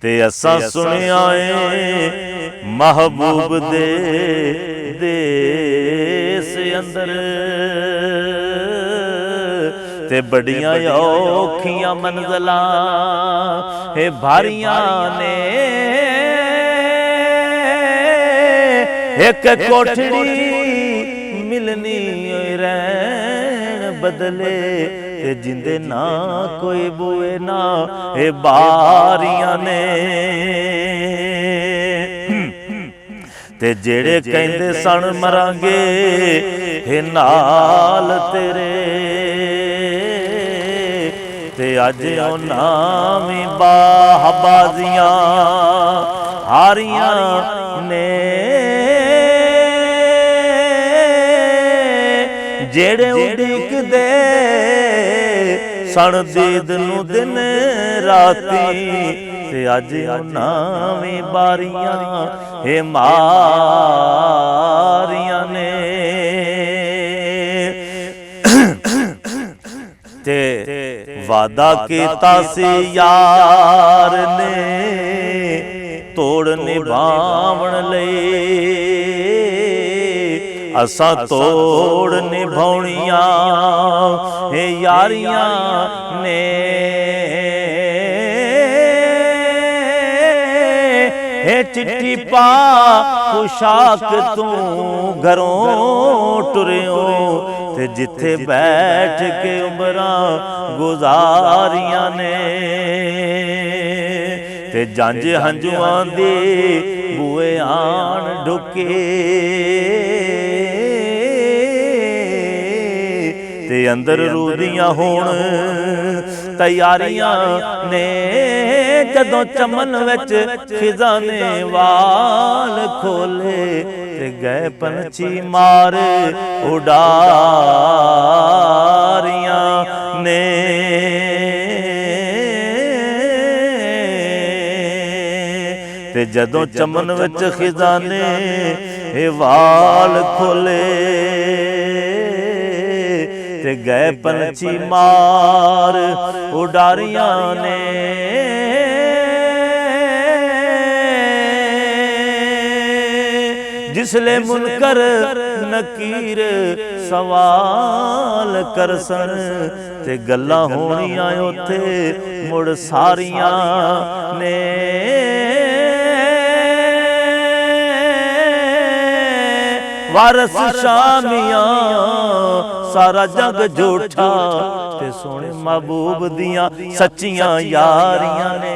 ते असां सुनिया महबूब दे देस अंदर ते बड़ियां औखियां मंज़िलां हे भारियां ने एक कोठड़ी मिलनी रहन बदले ते जिंदे ना कोई बुए ना हे बारियां ने ते जेड़े कहंदे सन मरांगे हे नाल तेरे ते अज उन्हां वी बाहबाजियां हारियां ने जेड़े उड़ीकदे सन दीद नूं दिन राती ते अज उन्हां वी बारियां हे मारियां ने ते वादा कीता सी यार ने तोड़ निभावण लई असां तोड़ निभाउणियां हे यारियां ने हे चिट्ठी पा पोशाक तू घरों टुरियो ते जिथे बैठ के उमरां गुजारियां ने ते जंज हंजुआं दी बूए आन ढुके ते अंदर रूदियां होण तैयारियां ने जदों चमन विच खिजाने वाल खोले ते गए पंछी मार उडारियां ने ते जदों चमन विच खिजाने वाल खोले ते गए पंछी मार उडारियां ने जिसले मुनकर नकीर सवाल करसन ते गल्लां होणियां उत्थे मुड़ सारियां ने वारस शामियां सारा जग झूठा ते सोने महबूब दियां सच्चियां यारियां ने।